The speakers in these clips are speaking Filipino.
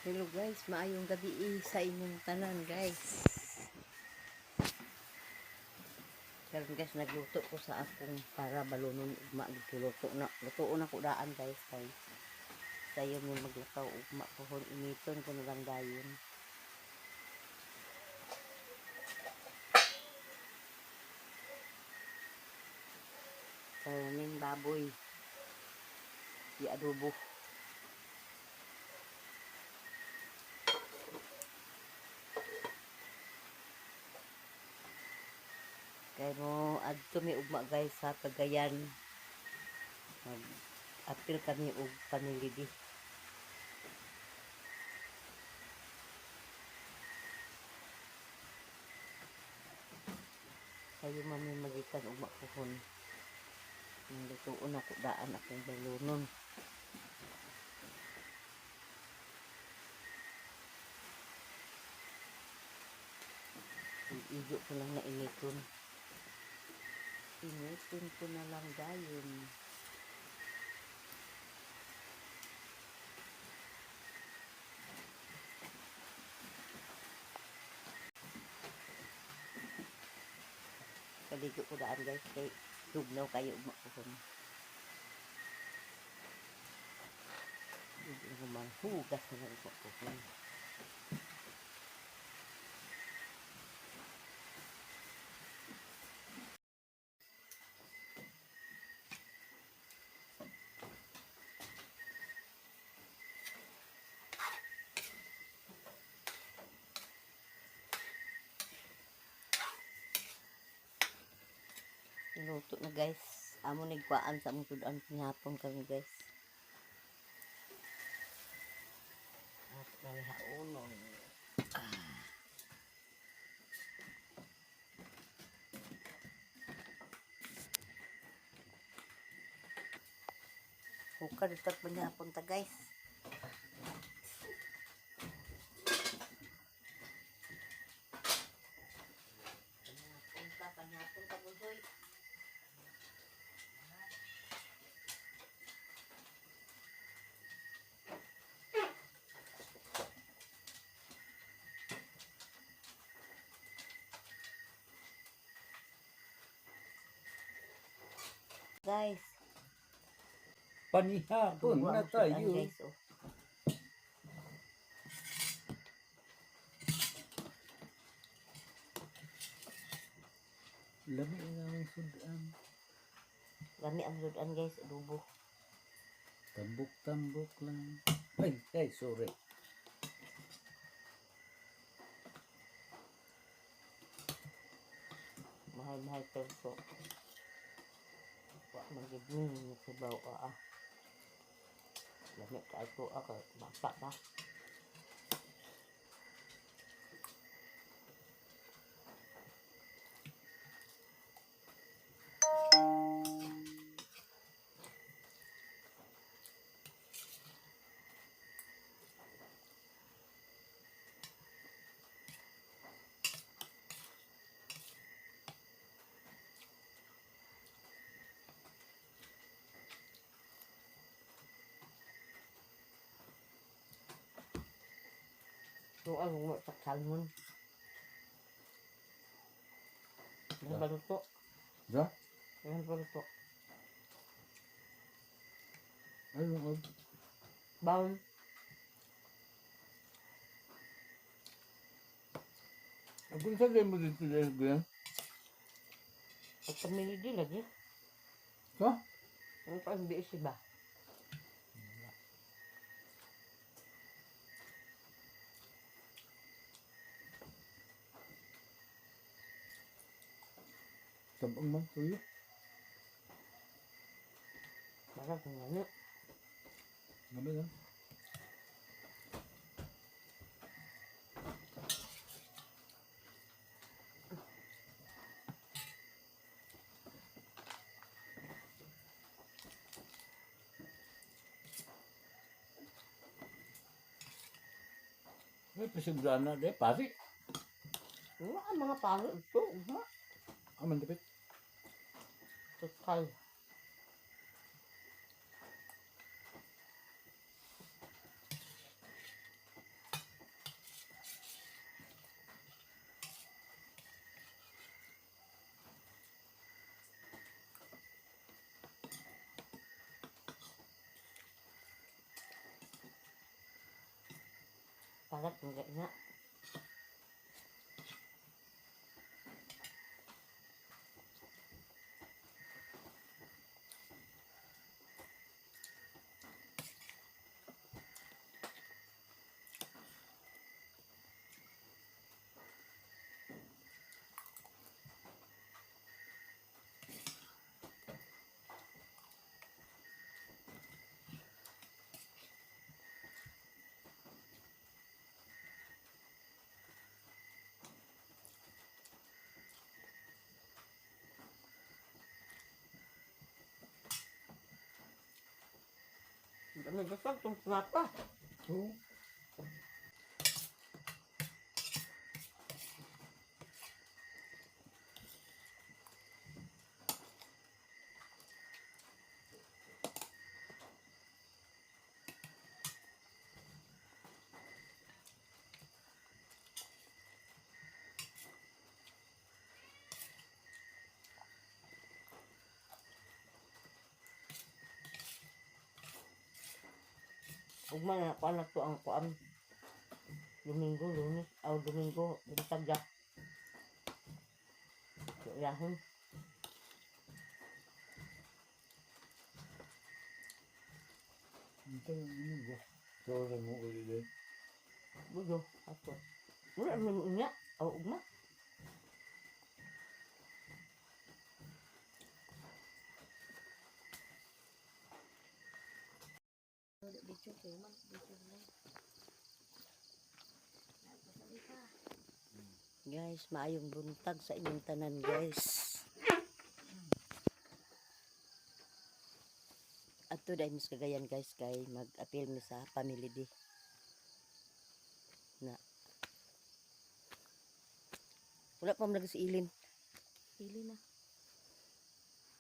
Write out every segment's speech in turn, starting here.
Hello guys, maayong gabi sa inyong tanan guys. Karon guys, nagluto ko sa akong para balunon ugma luto na. Lutoon ako daan guys kay sayo mo maglakaw ugma pohon initon ko na lang dayon. Kanin baboy. Di adobo. Kaya mo adto mi ugma guys sa Cagayan. Mag-apil kami og panilidi. Kayo mami magikan ugma pohon. Lutoon ako daan akong balunon. Igo ko lang na initon. Initon ko na lang dayon. Kaligo ko daan guys kay dugnaw kayo umakuhon. Hindi ko manghugas na lang umakuhon. Luto na guys. Amo nigkwaan sa among sudan pinapon kami guys. At nalihaunon. Hukad ito pinapon ta guys. Panapon ta bunsoy. Guys, Panihapon na tayo. Guys, oh. Lami ang sudan. Lami ang sudan guys, adobo. Tambok-tambok lang. Ay, sorry. Mahal-mahal perso. Wak magiging sa bawa Lami ka ito ako, bapak na. So, ang mo sa salmon. Yan ba luto? Ja? Yan ba luto? Ano? Baon. Kung saan kayo mo dito dahil? At pamili din lagi. Ha? Ano pa ang BS ba? Tabang man tuyo. Baka kung ano. Gabi lang. May pasiguraan na dahil pari. Ano ang mga paro ito? Aman dapit. Total. Kalat nga na. Dami dasal itong papa. Oo. Ugma na ako anak to ang kuam. Domingo, Lunes, Domingo, Buntagya. Yahon. Ito yung ano ba? So, mo ulit. Budo, ako. Mura naman unya, ugma. Guys, maayong buntag sa inyong tanan, guys. Ato dahil mas kagayan, guys, kay mag-appeal mi sa family di. Na. Wala pa mo lagi si Ilin. Ilin na.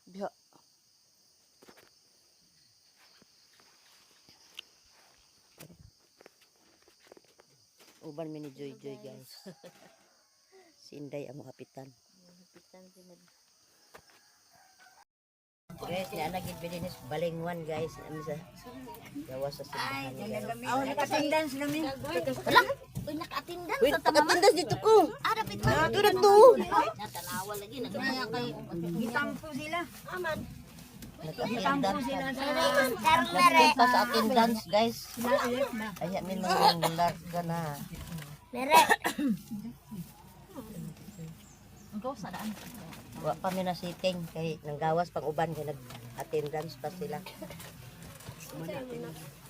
Biha. Uban mi ni Joy Joy, guys. Si Inday ang kapitan. Guys, nianagin bilinis balingwan, guys. Ano sa gawa sa simbahan, guys. Naka-attendance namin. Wala. Uy, naka-attendance Wait, sa tama. attendance dito ko. Dapat man. Ito na to. Natanawa lagi. Nagmaya kay. Gitampo sila. Aman. Nag-attendance. Sila sa Nagpunta sa attendance, guys. ulit na. Ay, min mga larga na. Mere. Ang gawa sa daan. Wa pa mi na sitting kay nanggawas pang uban kay nag-attendance pa sila.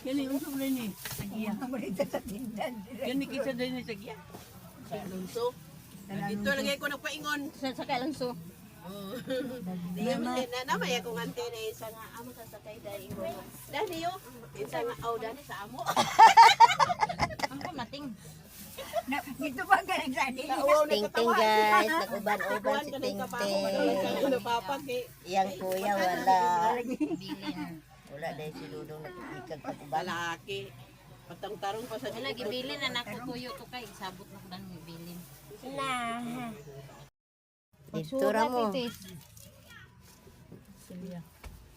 Yan yung unsog rin eh. Sagiya. Marita sa tindan. Yan ni kita din ni Sagiya. Sa Alonso. Dito lagi ko nagpaingon. Sa kailanso. Diyan na namay akong ante na isa nga amo sa sakay dahil ko. Dani yo. Isa nga aw dani sa amo. Ang kamating. Dito pa ka nagsani. Ting Ting, guys, nag-uban-uban si Ting Ting. Ano papa kay Iyang kuya wala. Bilin. Wala dahil si Ludong nag-ikag pag uban. balaki. Patang tarong pa sa Wala gibilin na nako tuyo to kay sabot na ko dan mo bilin. Dito ra mo.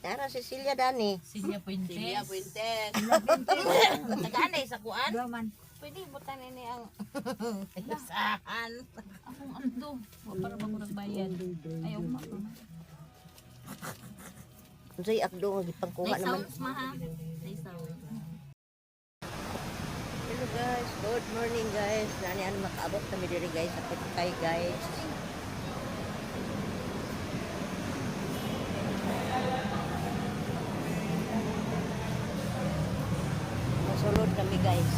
Tara, Cecilia Dani. Sinya Puentes. Silya Puentes. Tagaan sa kuan. Duman. Pwede butan ini ang isahan. Akong amdo. Para ba ko nagbayad? Ayaw ma. Unsay akdo nga gipangkuha Day naman. sounds maha. Day sounds. Hello guys, good morning guys. Nani ano makaabot kami diri guys sa Pagkay guys. Masulod kami guys.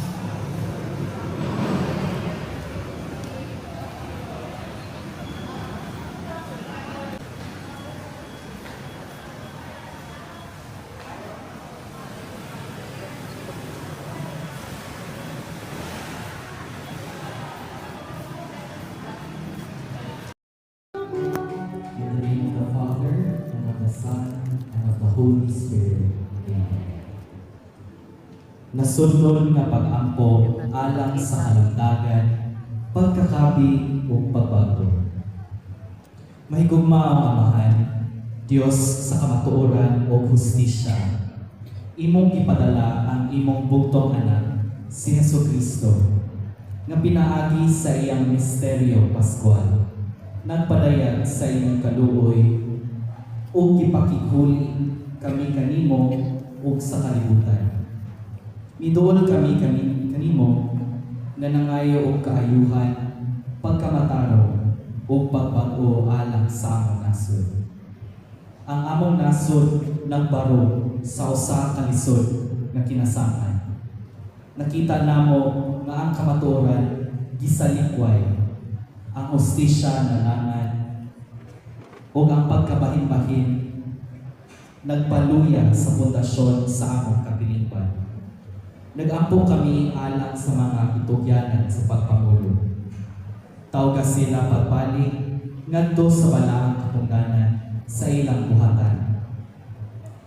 In the name of the Father, and of the Son, and of the Holy Spirit. Amen. Nasunod na pag-ampo alang sa kalandagan, pagkakabi o pagbago. Mahigugma ang Amahan, Diyos sa kamatuoran o hustisya. Imong ipadala ang imong bugtong anak, si Jesucristo, nga pinaagi sa iyang misteryo Pascual, nagpadayag sa inyong kaluoy ug gipakighuli kami kanimo ug sa kalibutan. Miduol kami kanimo nga nangayo og kaayuhan, pagkamataraw ug pagbag-o alang sa among nasod. Ang among nasod nagbaro sa usa ka lisod nga kinasanglan. Nakita namo nga ang kamatuoran gisalikway, ang hustisya nanangan, ug ang pagkabahin-bahin nagpaluya sa pundasyon sa among kapilipan. Nag-ampo kami alang sa mga itugyanan sa pagpangulo. Tawga sila pagbalik ngadto sa balaang katungdanan sa ilang buhatan.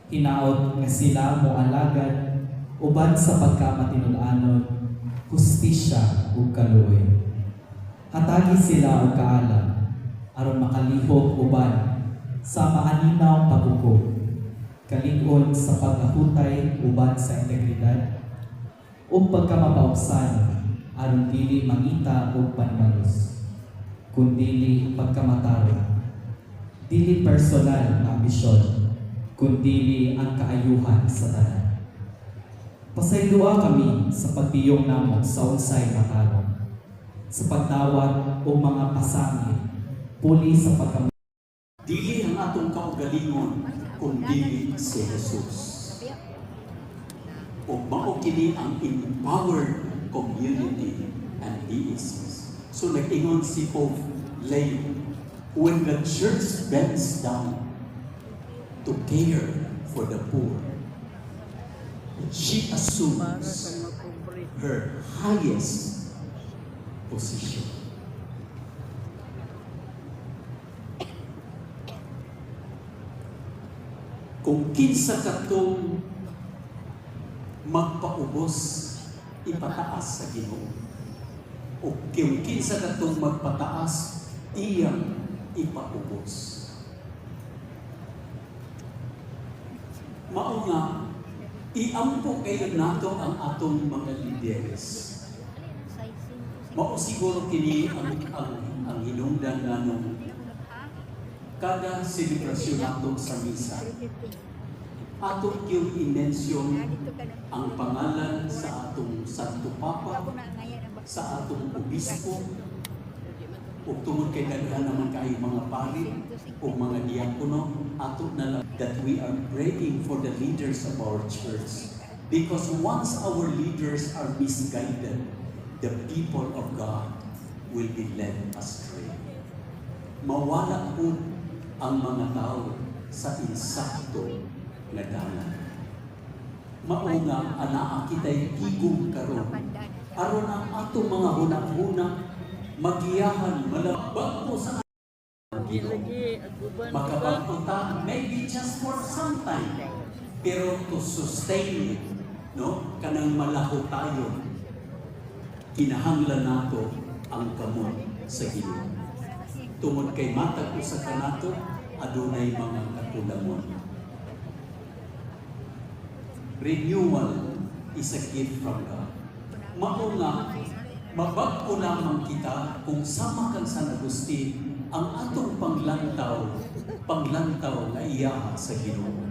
Hinaot nga sila moalagad uban sa pagkamatinud-anon, hustisya ug kaluoy. Hatagi sila og kaalam aron makalihok uban sa maaninawng paghukom, kalig-on sa paghahutay uban sa integridad ug pagkamapaubsan aron dili mangita og panmalos, kundi pagkamataro. Dili personal na ambisyon, kundi ang kaayuhan sa tanan. Pasaylua kami sa pagtiyong namo sa unsay matarong, sa pagdawat o mga pasangi, puli sa pagkam. Dili ang atong kaugalingon, kundi si Jesus. O mao kini ang empowered community and DECs. So nag-ingon si Pope Leo, when the church bends down to care for the poor, she assumes her highest position. Kung kinsa katong magpaubos, ipataas sa Ginoo. O kung kinsa katong magpataas, iyang ipaubos. Mao nga, iampo kayo nato ang atong mga lideres. Mao siguro kini ang hinungdan nganong kada selebrasyon nato sa misa. Ato yung inensyon ang pangalan sa atong Santo Papa, sa atong obispo, ug tungod kay daghan naman kay mga pari o mga diakono, ato na lang that we are praying for the leaders of our church. Because once our leaders are misguided, the people of God will be led astray. Mawala po ang mga tao sa insakto na dalan. Mao nga anaa kitay tigong karon aron ang atong mga hunang-hunang magiyahan malabag po sa makapagpunta maybe just for some time, pero to sustain it, no, kanang malaho tayo, kinahanglan nato ang kamot sa Ginoo. Tungod kay matag usa ka nato adunay mga kakulangon. Renewal is a gift from God. Mao nga mabag-o lamang kita kung sama kang San Agustin ang atong panglantaw na iya sa Ginoo.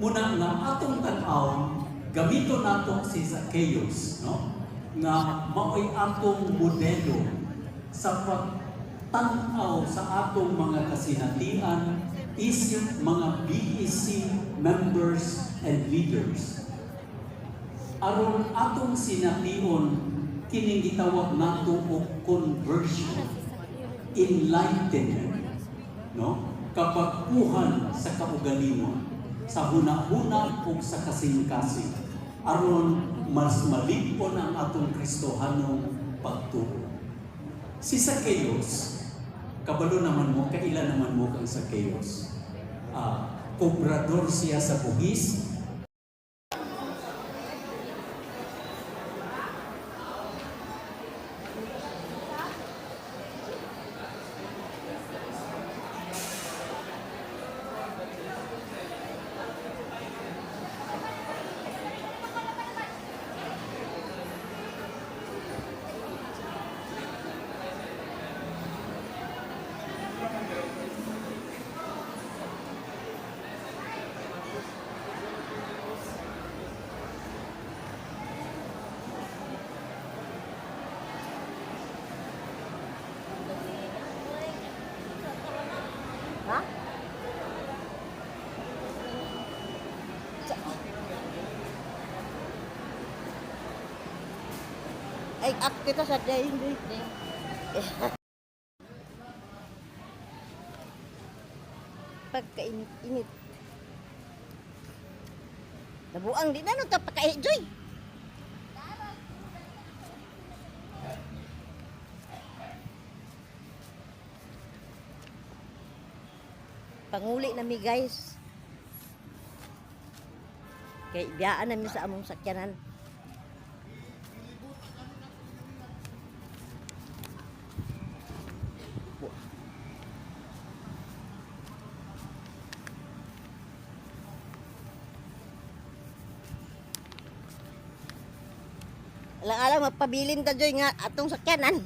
Muna nga atong tan-aw, gamito nato si Zacchaeus, no? Nga mao'y atong modelo sa pagtanaw sa atong mga kasinatian, isip mga BEC members and leaders. Aron atong sination kining gitawag nato og conversion, enlightenment, no? Kapagpuhan sa kaugalingon, sa hunahuna ug sa kasing-kasing, aron mas malig-on ang atong Kristohanong pagtuo. Si Zacchaeus, kabalo naman mo, kaila naman mo kang Zacchaeus. Kobrador siya sa buhis. Ay, ak kita sa day. Pagkainit-init. Nabuang di na no tapakae-joy. Panguli na mi guys. Kay biyaan namin sa among sakyanan. Alang-alang magpabilin ta joy nga atong sakyanan.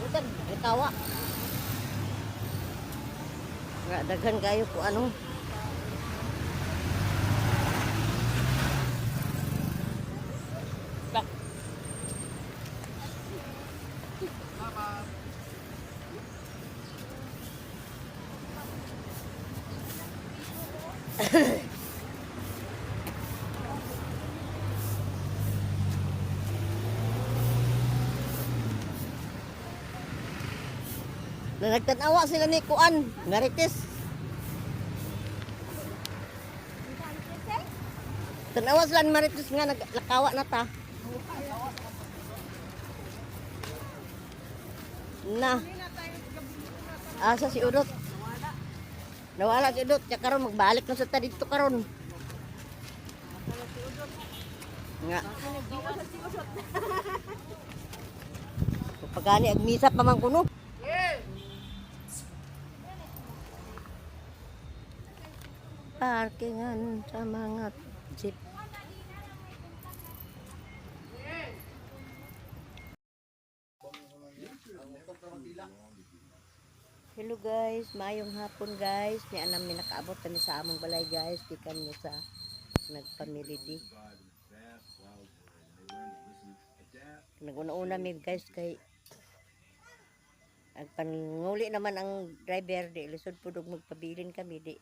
Bukan, tawa. Nga daghan kayo ko ano. Na nagtanawa sila ni Kuan, Marites. Tanawa sila ni Marites nga naglakawa na ta. Na. Asa si Udot? Nawala si Udot, kaya karon magbalik na sa ta dito karon. Nga. Pagani agmisa pa man kuno. Parkingan sa mga jeep. Hello guys, mayong hapon guys. Ni anam mi nakaabot kami sa among balay guys. Gikan mo sa nagpamili di. Naguna-una mi guys kay ang panguli naman ang driver di lisod pud og magpabilin kami di.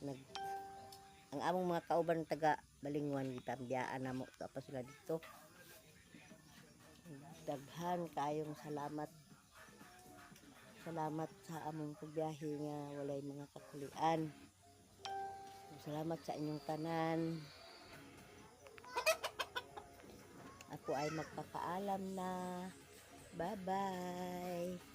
Ang among mga kauban taga Balingwan gitambiyaan namo tapos sila dito. Daghan kayong salamat. Salamat sa among pagbiyahe nga walay mga kakulian. Salamat sa inyong tanan. Ako ay magpapaalam na. Bye-bye.